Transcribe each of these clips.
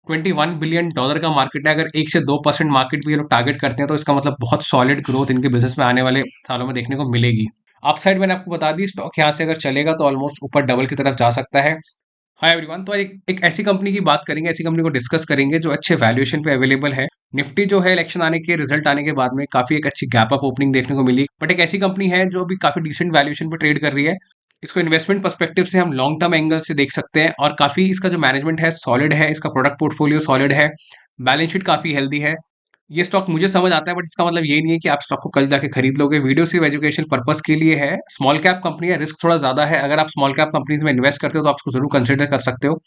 $21 billion का market है। अगर 1 से 2% मार्केट भी ये लोग टारगेट करते हैं तो इसका मतलब बहुत सॉलिड ग्रोथ इनके बिजनेस में आने वाले सालों में देखने को मिलेगी। अपसाइड मैंने आपको बता दी, स्टॉक यहाँ से अगर चलेगा तो ऑलमोस्ट ऊपर डबल की तरफ जा सकता है। हाय एवरीवन, तो एक ऐसी कंपनी की बात करेंगे, ऐसी कंपनी को डिस्कस करेंगे जो अच्छे वैल्यूएशन पे अवेलेबल है। निफ्टी जो है इलेक्शन आने के रिजल्ट आने के बाद में काफी एक अच्छी गैप अप ओपनिंग देखने को मिली, बट एक ऐसी कंपनी है जो अभी काफी डिसेंट वैल्यूएशन पे ट्रेड कर रही है। इसको इन्वेस्टमेंट पर्सपेक्टिव से हम लॉन्ग टर्म एंगल से देख सकते हैं और काफी इसका जो मैनेजमेंट है सॉलिड है, इसका प्रोडक्ट पोर्टफोलियो सॉलिड है, बैलेंस शीट काफी हेल्दी है। ये स्टॉक मुझे समझ आता है, बट इसका मतलब ये नहीं है कि आप स्टॉक को कल जाके खरीद लोगे। वीडियो सिर्फ एजुकेशन पर्पस के लिए है। स्मॉल कैप कंपनी है, रिस्क थोड़ा ज्यादा है। अगर आप स्मॉल कैप कंपनीज में इन्वेस्ट करते हो तो आप उसको जरूर कंसिडर कर सकते हो।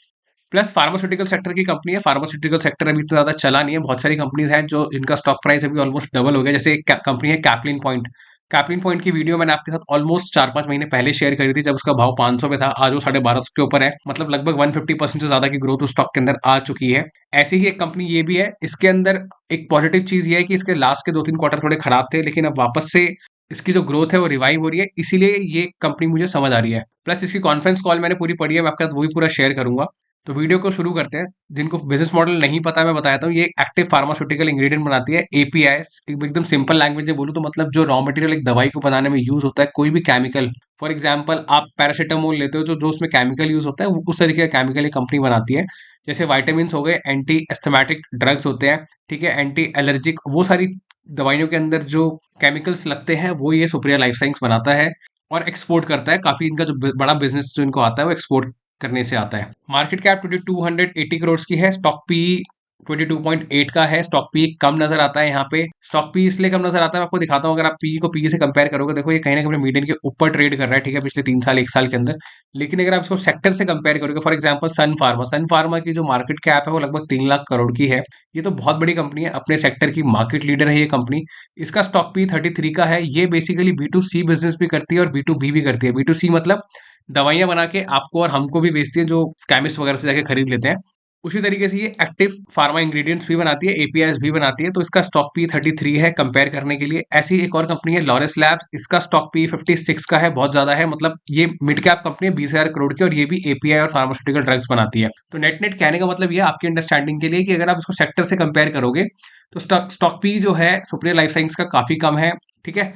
प्लस फार्मास्यूटिकल सेक्टर की कंपनी है। फार्मास्यूटिकल सेक्टर अभी इतना ज्यादा चला नहीं है। बहुत सारी कंपनीज हैं जो जिनका स्टॉक प्राइस अभी ऑलमोस्ट डबल हो गया। जैसे एक कंपनी है कैपलिन पॉइंट। कैपलिन पॉइंट की वीडियो मैंने आपके साथ ऑलमोस्ट 4-5 महीने पहले शेयर करी थी, जब उसका भाव 500 पे था। आज वो 1250 के ऊपर है। मतलब लगभग 150% से ज्यादा की ग्रोथ उस स्टॉक के अंदर आ चुकी है। ऐसी ही एक कंपनी ये भी है। इसके अंदर एक पॉजिटिव चीज ये है कि इसके लास्ट के 2-3 क्वार्टर थोड़े खराब थे, लेकिन अब वापस से इसकी जो ग्रोथ है वो रिवाइव हो रही है, इसीलिए ये कंपनी मुझे समझ आ रही है। प्लस इसकी कॉन्फ्रेंस कॉल मैंने पूरी पढ़ी है, मैं आपके साथ वही पूरा शेयर करूंगा। तो वीडियो को शुरू करते हैं। जिनको बिजनेस मॉडल नहीं पता मैं बताता हूँ। ये एक्टिव फार्मास्यूटिकल इंग्रेडिएंट बनाती है, एपीआई। एकदम सिंपल लैंग्वेज में बोलूँ तो मतलब जो रॉ मटेरियल एक दवाई को बनाने में यूज होता है, कोई भी केमिकल। फॉर एग्जाम्पल आप पैरासीटामोल लेते हो, जो जो उसमें केमिकल यूज होता है वो उस तरीके का केमिकल ये कंपनी बनाती है। जैसे वाइटामिन हो गए, एंटी एस्थमेटिक ड्रग्स होते हैं, ठीक है, एंटी एलर्जिक, वो सारी दवाइयों के अंदर जो केमिकल्स लगते हैं वो ये सुप्रिया लाइफ साइंस बनाता है और एक्सपोर्ट करता है। काफी इनका जो बड़ा बिजनेस जो इनको आता है वो एक्सपोर्ट करने से आता है। मार्केट कैप 2280 करोड़ की है। स्टॉक पी 22.8 का है। स्टॉक पी कम नजर आता है यहाँ पे। स्टॉक पी इसलिए कम नजर आता है, मैं आपको दिखाता हूँ। अगर आप पी को पी से कंपेयर करोगे, देखो ये कहीं ना कहीं मीडियन के ऊपर ट्रेड कर रहा है, ठीक है, पिछले 3 साल 1 साल के अंदर। लेकिन अगर आप इसको सेक्टर से कंपेयर करोगे, फॉर एग्जाम्पल सन फार्मा की जो मार्केट कैप है वो लगभग 3 लाख करोड़ की है। ये तो बहुत बड़ी कंपनी है, अपने सेक्टर की मार्केट लीडर है ये कंपनी। इसका स्टॉक पी 33 का है। ये बेसिकली B2C बिजनेस भी करती है और B2B भी करती है। B2C मतलब दवाइयां बना के आपको और हमको भी बेचती है, जो केमिस्ट वगैरह से जाके खरीद लेते हैं। उसी तरीके से ये एक्टिव फार्मा इंग्रेडिएंट्स भी बनाती है, एपीआईज भी बनाती है। तो इसका स्टॉक पी 33 है कंपेयर करने के लिए। ऐसी एक और कंपनी है लॉरेस लैब्स। इसका स्टॉक पी 56 का है, बहुत ज्यादा है। मतलब ये मिड कैप कंपनी है, 20,000 करोड़ की, और ये भी एपीआई और फार्मास्यूटिकल ड्रग्स बनाती है। तो नेट नेट कहने का मतलब ये आपकी अंडरस्टैंडिंग के लिए कि अगर आप इसको सेक्टर से कंपेयर करोगे तो स्टॉक पी जो है सुप्रिया लाइफ साइंस का काफी कम है, ठीक है।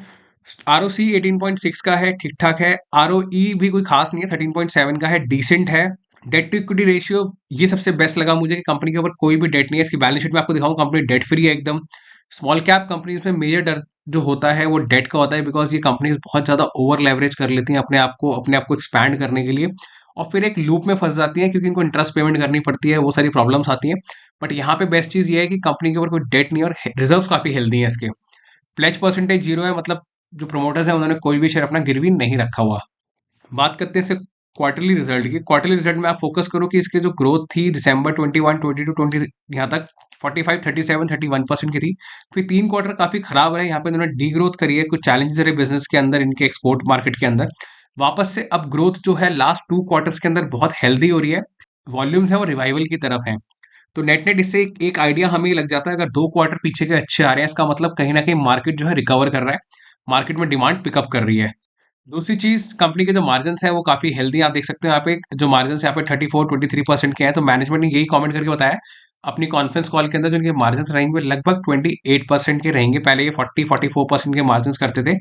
ROC 18.6 का है, ठीक ठाक है। ROE भी कोई खास नहीं है, 13.7 का है, डिसेंट है। डेट टू इक्विटी रेशियो ये सबसे बेस्ट लगा मुझे कि कंपनी के ऊपर कोई भी डेट नहीं है। इसकी बैलेंस शीट में आपको दिखाऊं, कंपनी डेट फ्री है एकदम। स्मॉल कैप कंपनीज में मेजर डर जो होता है वो डेट का होता है, बिकॉज ये कंपनीज बहुत ज्यादा ओवर लेवरेज कर लेती हैं अपने आप को एक्सपैंड करने के लिए, और फिर एक लूप में फंस जाती हैं क्योंकि इनको इंटरेस्ट पेमेंट करनी पड़ती है, वो सारी प्रॉब्लम्स आती हैं। बट यहाँ पे बेस्ट चीज ये है कि कंपनी के ऊपर कोई डेट नहीं है और रिजर्व काफी हेल्दी है इसके। प्लेज परसेंटेज 0 है, मतलब जो प्रोमोटर्स हैं उन्होंने कोई भी शेयर अपना गिरवी नहीं रखा हुआ। बात करते हैं इससे क्वार्टरली रिजल्ट की। क्वार्टरली रिजल्ट में आप फोकस करो कि इसके जो ग्रोथ थी दिसंबर 21, 22, 20 यहाँ तक 45, 37, 31% की थी। फिर 3 क्वार्टर काफी खराब रहे, यहाँ पे इन्होंने डी ग्रोथ करी है, कुछ चैलेंजेस रहे बिजनेस के अंदर, इनके एक्सपोर्ट मार्केट के अंदर। वापस से अब ग्रोथ जो है लास्ट 2 क्वार्टर्स के अंदर बहुत हेल्दी हो रही है। वॉल्यूम्स है वो रिवाइवल की तरफ है। तो नेट नेट इससे एक आइडिया हमें लग जाता है, अगर 2 क्वार्टर पीछे के अच्छे आ रहे हैं, इसका मतलब कहीं ना कहीं मार्केट जो है रिकवर कर रहा है, मार्केट में डिमांड पिकअप कर रही है। दूसरी चीज, कंपनी के जो मार्जिन है वो काफी हेल्दी आप देख सकते हो। यहाँ पे जो मार्जिन यहाँ पे 34-23% के हैं। तो मैनेजमेंट ने यही कमेंट करके बताया अपनी कॉन्फ्रेंस कॉल के अंदर, जो इनके मार्जिन रहेंगे लगभग 28% के रहेंगे। पहले ये 40-44% के मार्जिन करते थे।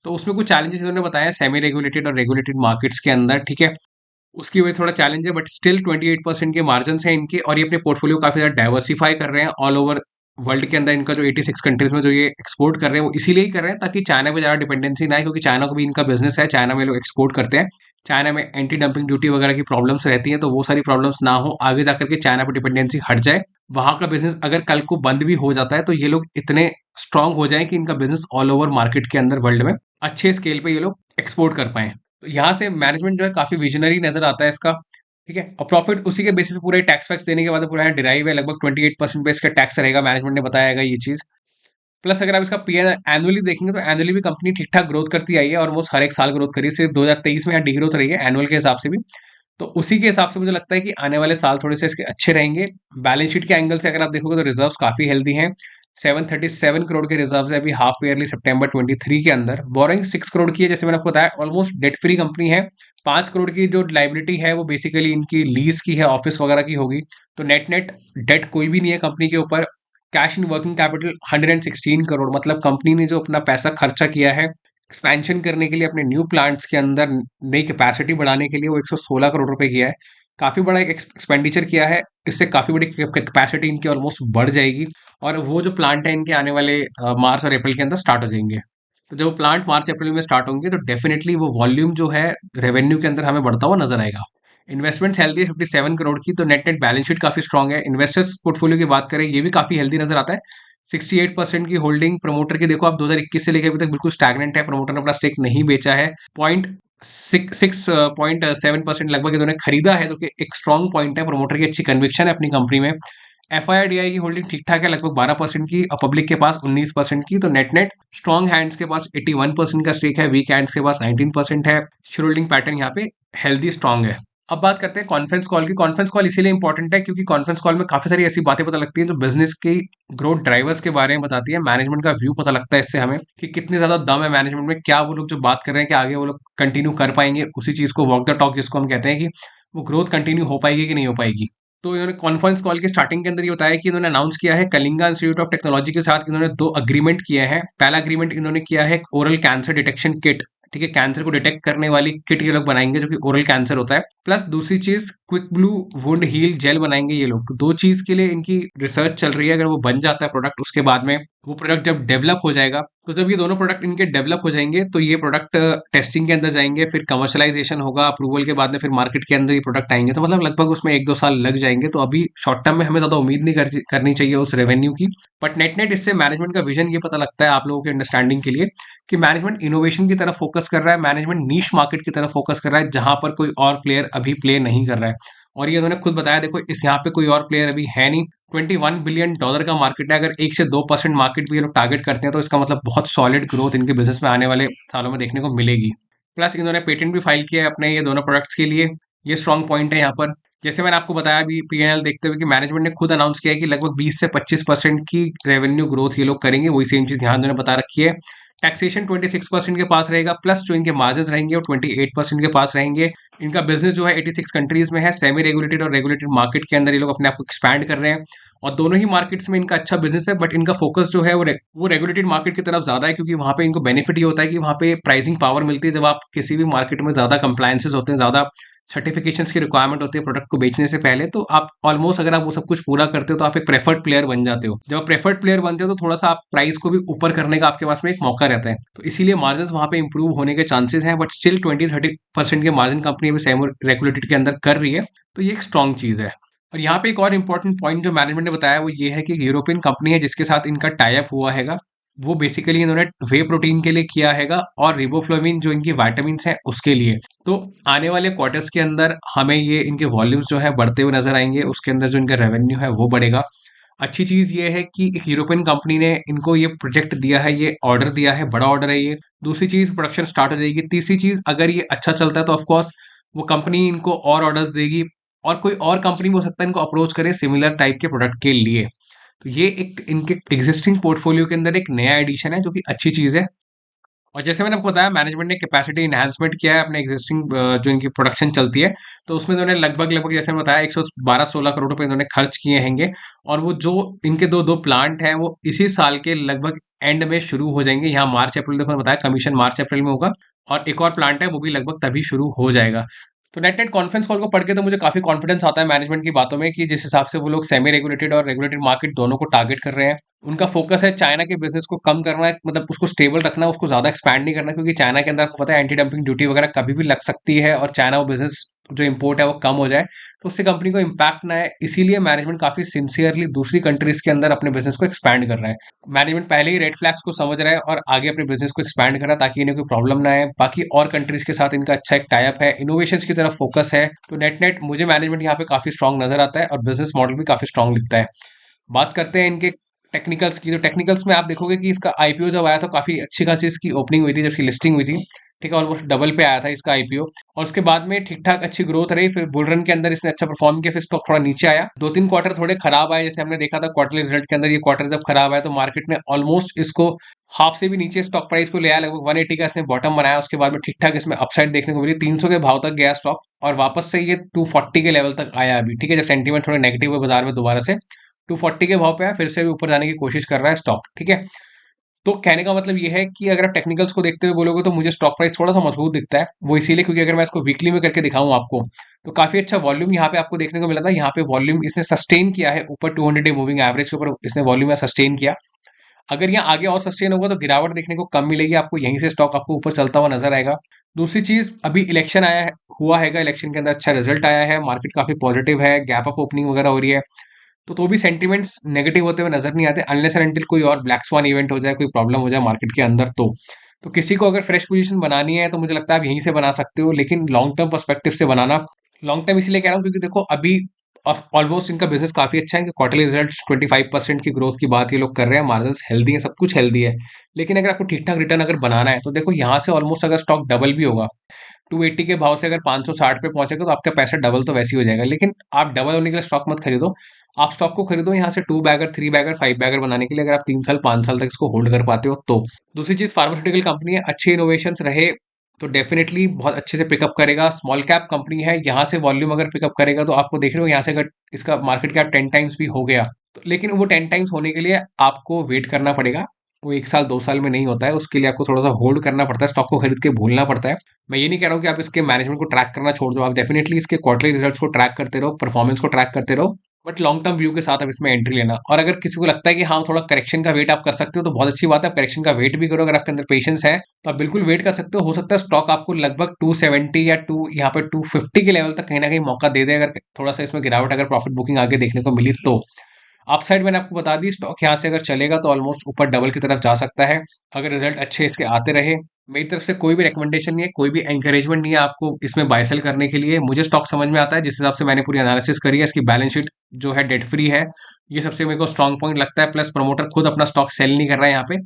तो उसमें कुछ चैलेंजेस इन्होंने बताया सेमी रेगुलेटेड और रेगुलेटेड मार्केट्स के अंदर, ठीक है, उसकी वजह थोड़ा चैलेंज है। बट स्टिल 28% के मार्जिन हैं इनके, और ये अपने पोर्टफोलियो काफी ज्यादा डाइवर्सिफाई कर रहे हैं ऑल ओवर वर्ल्ड के अंदर। इनका जो 86 कंट्रीज में जो ये एक्सपोर्ट कर रहे हैं वो इसीलिए ही कर रहे हैं ताकि चाइना पे ज्यादा डिपेंडेंसी ना है, क्योंकि चाइना को भी इनका बिजनेस है, चाइना में लोग एक्सपोर्ट करते हैं। चाइना में एंटी डंपिंग ड्यूटी वगैरह की प्रॉब्लम्स रहती हैं, तो वो सारी प्रॉब्लम्स ना हो, आगे जाकर के चाइना पर डिपेंडेंसी हट जाए। वहां का बिजनेस अगर कल को बंद भी हो जाता है तो ये लोग इतने स्ट्रांग हो जाए कि इनका बिजनेस ऑल ओवर मार्केट के अंदर वर्ल्ड में अच्छे स्केल पे ये लोग एक्सपोर्ट कर पाए। तो यहाँ से मैनेजमेंट जो है काफी विजनरी नजर आता है इसका, ठीक है। और प्रॉफिट उसी के बेसिस पे पूरे टैक्स वैक्स देने के बाद पूरा डिराइव है, लगभग 28% पे इसका टैक्स रहेगा, मैनेजमेंट ने बताया ये चीज। प्लस अगर आप इसका पी एनुअली देखेंगे तो एनुअली भी कंपनी ठीक ठाक ग्रोथ करती आई है, ऑलमोस्ट हर एक साल ग्रोथ करी है, सिर्फ 2023 में यहाँ डी ग्रोथ रही है एनुअल के हिसाब से भी। तो उसी के हिसाब से मुझे लगता है कि आने वाले साल थोड़े से इसके अच्छे रहेंगे। बैलेंस शीट के एंगल से अगर आप देखोगे तो रिजर्व्स काफी हेल्दी हैं। 737 करोड़ के रिजर्व है अभी हाफ ईयरली सितंबर 23 के अंदर। बोरिंग 6 करोड़ की है, जैसे मैंने आपको बताया ऑलमोस्ट डेट फ्री कंपनी है। 5 करोड़ की जो लाइबिलिटी है वो बेसिकली इनकी लीज की है, ऑफिस वगैरह की होगी। तो नेट नेट डेट कोई भी नहीं है कंपनी के ऊपर। Cash in working capital 116 crore, मतलब कंपनी ने जो अपना पैसा खर्चा किया है एक्सपेंशन करने के लिए, अपने न्यू प्लांट्स के अंदर नई कैपेसिटी बढ़ाने के लिए, वो 116 करोड़ रुपए किया है। काफी बड़ा एक एक्सपेंडिचर किया है, इससे काफी बड़ी कैपेसिटी इनकी ऑलमोस्ट बढ़ जाएगी। और वो जो प्लांट है इनके आने वाले मार्च और अप्रैल के अंदर स्टार्ट हो जाएंगे। तो जब प्लांट मार्च अप्रैल में स्टार्ट होंगे तो डेफिनेटली वो वॉल्यूम जो है रेवेन्यू के अंदर हमें बढ़ता हुआ नजर आएगा। इन्वेस्टमेंट्स हेल्दी है 57 करोड़ की, तो नेट नेट बैलेंस शीट काफी स्ट्रांग है। इन्वेस्टर्स पोर्टफोलियो की बात करें, ये भी काफी हेल्दी नजर आता है। 68% की होल्डिंग प्रमोटर की देखो आप 2021 से लेकर अभी तक बिल्कुल स्टैग्नेंट है, प्रमोटर ने अपना स्टेक नहीं बेचा है। पॉइंट 6.7% लगभग इन्होंने खरीदा है, जो कि एक स्ट्रॉन्ग पॉइंट है, प्रमोटर की अच्छी कन्विक्शन है अपनी कंपनी में। एफआईआईडीआई की होल्डिंग ठीक ठाक है, लगभग 12% की, और पब्लिक के पास 19% की। तो नेट नेट स्ट्रॉन्ग हैंड्स के पास 81% का स्टेक है, वीक हैंड्स के पास 19% है। शेयर होल्डिंग पैटर्न यहाँ पे हेल्दी स्ट्रॉन्ग है। अब बात करते हैं कॉन्फ्रेंस कॉल की। कॉन्फ्रेंस कॉल इसीलिए इंपॉर्टेंट है क्योंकि कॉन्फ्रेंस कॉल में काफी सारी ऐसी बातें पता लगती हैं जो बिजनेस की ग्रोथ ड्राइवर्स के बारे में बताती है। मैनेजमेंट का व्यू पता लगता है इससे हमें कि कितनी ज्यादा दम है मैनेजमेंट में, क्या वो लोग जो बात कर रहे हैं कि आगे वो लोग कंटिन्यू कर पाएंगे उसी चीज को, वॉक द टॉक जिसको हम कहते हैं, कि वो ग्रोथ कंटिन्यू हो पाएगी कि नहीं हो पाएगी। तो इन्होंने कॉन्फ्रेंस कॉल की स्टार्टिंग के अंदर ये बताया कि इन्होंने अनाउंस किया है कलिंगा इंस्टीट्यूट ऑफ टेक्नोलॉजी के साथ इन्होंने 2 अग्रीमेंट किए हैं। पहला अग्रीमेंट इन्होंने किया है ओरल कैंसर डिटेक्शन किट, ठीक है, कैंसर को डिटेक्ट करने वाली किट ये लोग बनाएंगे जो कि ओरल कैंसर होता है। प्लस दूसरी चीज quick blue wound heal gel बनाएंगे ये लोग। 2 चीज के लिए इनकी रिसर्च चल रही है। अगर वो बन जाता है प्रोडक्ट, उसके बाद में वो प्रोडक्ट जब डेवलप हो जाएगा, तो जब ये दोनों प्रोडक्ट इनके डेवलप हो जाएंगे तो ये प्रोडक्ट टेस्टिंग के अंदर जाएंगे, फिर कमर्शलाइजेशन होगा, अप्रूवल के बाद में फिर मार्केट के अंदर ये प्रोडक्ट आएंगे। तो मतलब लगभग उसमें 1-2 साल लग जाएंगे। तो अभी शॉर्ट टर्म में हमें ज्यादा उम्मीद नहीं करनी चाहिए उस रेवेन्यू की। बट नेट नेट इससे मैनेजमेंट का विजन ये पता लगता है आप लोगों के अंडरस्टैंडिंग के लिए कि मैनेजमेंट इनोवेशन की तरफ फोकस कर रहा है, मैनेजमेंट नीश मार्केट की तरफ फोकस कर रहा है जहां पर कोई और प्लेयर अभी प्ले नहीं कर रहा है। और ये उन्होंने खुद बताया, देखो इस यहाँ पे कोई और प्लेयर अभी है नहीं। $21 बिलियन का मार्केट है। अगर 1 से 2% मार्केट भी ये लोग टारगेट करते हैं तो इसका मतलब बहुत सॉलिड ग्रोथ इनके बिजनेस में आने वाले सालों में देखने को मिलेगी। प्लस इन्होंने पेटेंट भी फाइल किया है अपने ये दोनों प्रोडक्ट्स के लिए। ये स्ट्रॉन्ग पॉइंट है यहाँ पर। जैसे मैंने आपको बताया अभी पीएनएल देखते हुए कि मैनेजमेंट ने खुद अनाउंस किया है कि लगभग 20 से 25% की रेवेन्यू ग्रोथ ये लोग करेंगे। वही सेम चीज यहाँ इन्होंने बता रखी है। टैक्सेशन 26% के पास रहेगा, प्लस जो इनके मार्जिन रहेंगे वो 28% के पास रहेंगे। इनका बिजनेस जो है 86 कंट्रीज में है, सेमी रेगुलेटेड और रेगुलेटेड मार्केट के अंदर ये लोग अपने आप को एक्सपैंड कर रहे हैं। और दोनों ही मार्केट्स में इनका अच्छा बिजनेस है, बट इनका फोकस जो है वो रेगुलेटेड मार्केट की तरफ ज्यादा है, क्योंकि वहां पे इनको बेनिफिट ये होता है कि वहां पे प्राइसिंग पावर मिलती है। जब आप किसी भी मार्केट में ज्यादा कंप्लायंसेस होते हैं, ज्यादा सर्टिफिकेशंस की रिक्वायरमेंट होती है प्रोडक्ट को बेचने से पहले, तो आप ऑलमोस्ट अगर आप वो सब कुछ पूरा करते हो तो आप एक प्रेफर्ड प्लेयर बन जाते हो। जब आप प्रेफर्ड प्लेयर बनते हो तो थोड़ा सा आप प्राइस को भी ऊपर करने का आपके पास में एक मौका रहता है। तो इसीलिए मार्जिन वहां पे इंप्रूव होने के चांसेस हैं, बट स्टिल 20-30% के मार्जिन कंपनी अभी सेमी रेगुलेटेड के अंदर कर रही है। तो ये एक स्ट्रॉन्ग चीज है। और यहाँ पे एक और इम्पोर्टेंट पॉइंट जो मैनेजमेंट ने बताया वो ये है कि यूरोपियन कंपनी है जिसके साथ इनका टाई अप हुआ हैगा। वो बेसिकली इन्होंने वे प्रोटीन के लिए किया हैगा और रिबोफ्लोविन जो इनकी विटामिन है उसके लिए। तो आने वाले क्वार्टर्स के अंदर हमें ये इनके वॉल्यूम्स जो है बढ़ते हुए नजर आएंगे, उसके अंदर जो इनका रेवेन्यू है वो बढ़ेगा। अच्छी चीज ये है कि एक यूरोपियन कंपनी ने इनको ये प्रोजेक्ट दिया है, ये ऑर्डर दिया है, बड़ा ऑर्डर है ये। दूसरी चीज प्रोडक्शन स्टार्ट हो जाएगी। तीसरी चीज अगर ये अच्छा चलता है तो ऑफकोर्स वो कंपनी इनको और ऑर्डर्स देगी, और कोई और कंपनी भी हो सकता है इनको अप्रोच करे सिमिलर टाइप के प्रोडक्ट के लिए। तो ये एक इनके एग्जिस्टिंग पोर्टफोलियो के अंदर एक नया एडिशन है जो कि अच्छी चीज है। और जैसे मैंने आपको बताया मैनेजमेंट ने कैपेसिटी इनहांसमेंट किया है अपने एग्जिस्टिंग जो इनकी प्रोडक्शन चलती है, तो उसमें इन्होंने लगभग लगभग जैसे मैंने बताया 112-16 करोड़ रुपए इन्होंने खर्च किए हैंगे। और वो जो इनके दो दो प्लांट हैं वो इसी साल के लगभग एंड में शुरू हो जाएंगे। यहाँ मार्च अप्रैल, देखो मैंने बताया कमीशन मार्च अप्रैल में होगा, और एक और प्लांट है वो भी लगभग तभी शुरू हो जाएगा। तो नेट नेट कॉन्फ्रेंस कॉल को पढ़ के तो मुझे काफी कॉन्फिडेंस आता है मैनेजमेंट की बातों में कि जिस हिसाब से वो लोग सेमी रेगुलेटेड और रेगुलेटेड मार्केट दोनों को टारगेट कर रहे हैं। उनका फोकस है चाइना के बिजनेस को कम करना है, मतलब उसको स्टेबल रखना है, उसको ज्यादा एक्सपैंड नहीं करना, क्योंकि चाइना के अंदर आपको पता है एंटी डंपिंग ड्यूटी वगैरह कभी भी लग सकती है और चाइना वो बिजनेस जो इम्पोर्ट है वो कम हो जाए, तो उससे कंपनी को इम्पैक्ट ना है। इसीलिए मैनेजमेंट काफी सिंसियरली दूसरी कंट्रीज के अंदर अपने बिजनेस को एक्सपैंड कर रहा है। मैनेजमेंट पहले ही रेड फ्लैग्स को समझ रहा है और आगे अपने बिजनेस को एक्सपैंड कर रहा है ताकि इन्हें कोई प्रॉब्लम ना आए। बाकी और कंट्रीज के साथ इनका अच्छा एक टाई अप है, इनोवेशन की तरफ फोकस है। तो नेट नेट मुझे मैनेजमेंट यहाँ पे काफी स्ट्रांग नजर आता है और बिजनेस मॉडल भी काफी स्ट्रांग दिखता है। बात करते हैं इनके टेक्निकल्स की, तो टेक्निकल्स में आप देखोगे कि इसका आईपीओ जब आया तो काफी अच्छी खासी इसकी ओपनिंग हुई थी, जब इसकी लिस्टिंग हुई थी, ठीक है, ऑलमोस्ट डबल पे आया था इसका आईपीओ। और उसके बाद में ठीक ठाक अच्छी ग्रोथ रही, फिर बुल रन के अंदर इसने अच्छा परफॉर्म किया, फिर स्टॉक थोड़ा नीचे आया, 2-3 क्वार्टर थोड़े खराब आए, जैसे हमने देखा था क्वार्टरली रिजल्ट के अंदर, ये क्वार्टर जब खराब आया तो मार्केट ने ऑलमोस्ट इसको हाफ से भी नीचे स्टॉक प्राइस को ले आया, लगभग 180 का इसने बॉटम बनाया, उसके बाद में ठीक ठाक इसमें अपसाइड देखने को मिली, 300 के भाव तक गया स्टॉक, और वापस से ये 240 के लेवल तक आया अभी, ठीक है, जब सेंटीमेंट थोड़े नेगेटिव हुए बाजार में दोबारा से 240 के भाव पे आया, फिर से भी ऊपर जाने की कोशिश कर रहा है स्टॉक, ठीक है। तो कहने का मतलब ये है कि अगर आप टेक्निकल्स को देखते हुए बोलोगे तो मुझे स्टॉक प्राइस थोड़ा सा मजबूत दिखता है, वो इसीलिए क्योंकि अगर मैं इसको वीकली में करके दिखाऊं आपको, तो काफी अच्छा वॉल्यूम यहाँ पे आपको देखने को मिला था, यहाँ पे वॉल्यूम इसने सस्टेन किया है ऊपर 200 डे मूविंग एवरेज के ऊपर, इसने वॉल्यूम सस्टेन किया। अगर यहाँ आगे और सस्टेन होगा तो गिरावट देखने को कम मिलेगी आपको, यहीं से स्टॉक आपको ऊपर चलता हुआ नजर आएगा। दूसरी चीज, अभी इलेक्शन आया है, हुआ हैगा, इलेक्शन के अंदर अच्छा रिजल्ट आया है, मार्केट काफी पॉजिटिव है, गैप अप ओपनिंग वगैरह हो रही है, तो भी सेंटीमेंट्स नेगेटिव होते हुए नजर नहीं आते, अनलेस एंड अनटिल कोई और ब्लैक स्वान इवेंट हो जाए, कोई प्रॉब्लम हो जाए मार्केट के अंदर। तो किसी को अगर फ्रेश पोजीशन बनानी है तो मुझे लगता है आप यहीं से बना सकते हो, लेकिन लॉन्ग टर्म पर्सपेक्टिव से बनाना, लॉन्ग टर्म इसलिए कह रहा हूँ क्योंकि देखो अभी ऑलमोस्ट इनका बिजनेस काफी अच्छा है कि क्वार्टरली रिजल्ट 25% की ग्रोथ की बात ये लोग कर रहे हैं, मार्जिन हेल्दी है, सब कुछ हेल्दी है, लेकिन अगर आपको ठीक ठाक रिटर्न अगर बनाना है तो देखो यहाँ से ऑलमोस्ट अगर स्टॉक डबल भी होगा, 280 के भाव से अगर 560 पे पहुंचेगा तो आपका पैसा डबल तो वैसे ही हो जाएगा, लेकिन आप डबल होने के लिए स्टॉक मत खरीदो, आप स्टॉक को खरीदो यहाँ से 2 बैगर 3 बैगर 5 बैगर बनाने के लिए, अगर आप 3 साल 5 साल तक इसको होल्ड कर पाते हो तो। दूसरी चीज, फार्मास्यूटिकल कंपनी है, अच्छे इनोवेशन रहे तो डेफिनेटली बहुत अच्छे से पिकअप करेगा, स्मॉल कैप कंपनी है, यहाँ से वॉल्यूम अगर पिकअप करेगा तो आपको देख रहे हो यहाँ से अगर इसका मार्केट कैप 10 टाइम्स भी हो गया तो, लेकिन वो 10 टाइम्स होने के लिए आपको वेट करना पड़ेगा, वो 1 साल 2 साल में नहीं होता है, उसके लिए आपको थोड़ा सा होल्ड करना पड़ता है, स्टॉक को खरीद के भूलना पड़ता है। मैं ये नहीं कह रहा हूँ कि आप इसके मैनेजमेंट को ट्रैक करना छोड़ दो, आप डेफिनेटली इसके क्वार्टरली रिजल्ट्स को ट्रैक करते रहो, परफॉर्मेंस को ट्रैक करते रहो, बट लॉन्ग टर्म व्यू के साथ आप इसमें एंट्री लेना। और अगर किसी को लगता है कि हाँ थोड़ा करेक्शन का वेट आप कर सकते हो तो बहुत अच्छी बात है, आप करेक्शन का वेट भी करो, अगर आपके अंदर पेशेंस है तो आप बिल्कुल वेट कर सकते हो सकता है स्टॉक आपको लगभग 270 या यहाँ पे 250 के लेवल तक कहीं ना कहीं मौका दे दे, अगर थोड़ा सा इसमें गिरावट, अगर प्रॉफिट बुकिंग आगे देखने को मिली तो। अपसाइड मैंने आपको बता दी, स्टॉक यहाँ से अगर चलेगा तो ऑलमोस्ट ऊपर डबल की तरफ जा सकता है, अगर रिजल्ट अच्छे इसके आते रहे। मेरी तरफ से कोई भी रिकमेंडेशन नहीं है, कोई भी एंकरेजमेंट नहीं है आपको इसमें बाय सेल करने के लिए, मुझे स्टॉक समझ में आता है, जिस हिसाब से मैंने पूरी एनालिसिस करी है, इसकी बैलेंस शीट जो है डेट फ्री है, ये सबसे मेरे को स्ट्रॉन्ग पॉइंट लगता है, प्लस प्रमोटर खुद अपना स्टॉक सेल नहीं कर रहा है यहाँ पे,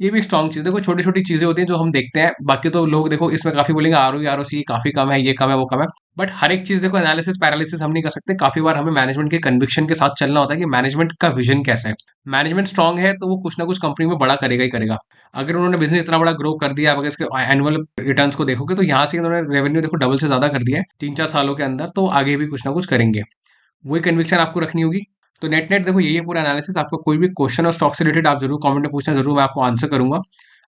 ये भी स्ट्रॉन्ग चीज। देखो छोटी छोटी चीजें होती हैं जो हम देखते हैं, बाकी तो लोग देखो इसमें काफी बोलेंगे आर ओ सी काफी कम है, ये कम है वो कम है, बट हर एक चीज देखो एनालिसिस पैरालिसिस हम नहीं कर सकते, काफी बार हमें मैनेजमेंट के कन्विक्शन के साथ चलना होता है कि मैनेजमेंट का विजन कैसा है, मैनेजमेंट स्ट्रांग है तो वो कुछ ना कुछ कंपनी में बड़ा करेगा ही करेगा। अगर उन्होंने बिजनेस इतना बड़ा ग्रो कर दिया, अगर इसके एनुअल रिटर्न्स को देखोगे तो यहाँ से उन्होंने रेवेन्यू देखो डबल से ज्यादा कर दिया है 3-4 सालों के अंदर, तो आगे भी कुछ ना कुछ करेंगे, वही कन्विक्शन आपको रखनी होगी। तो नेट नेट देखो यही है पूरा एनालिसिस, आपको कोई भी क्वेश्चन और स्टॉक से रिलेटेड आप जरूर कमेंट में पूछना, जरूर मैं आपको आंसर करूंगा।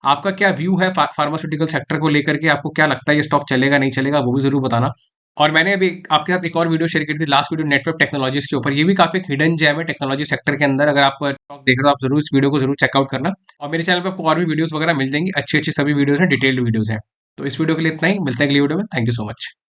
आपका क्या व्यू है फार्मास्यूटिकल सेक्टर को लेकर के, आपको क्या लगता है ये स्टॉक चलेगा नहीं चलेगा, वो भी जरूर बताना। और मैंने अभी आपके साथ एक और वीडियो शेयर की थी, लास्ट वीडियो नेटवर्क टेक्नोलॉजीज के ऊपर, ये भी काफी हिडन जेम है टेक्नोलॉजी सेक्टर के अंदर, अगर आप स्टॉक देख रहे हो आप जरूर इस वीडियो को जरूर चेकआउट करना। और मेरे चैनल पर आपको और भी वीडियोस वगैरह मिल जाएंगी, अच्छी अच्छी सभी वीडियोस हैं, डिटेल्ड वीडियोस हैं। तो इस वीडियो के लिए इतना ही, मिलते हैं अगली वीडियो में, थैंक यू सो मच।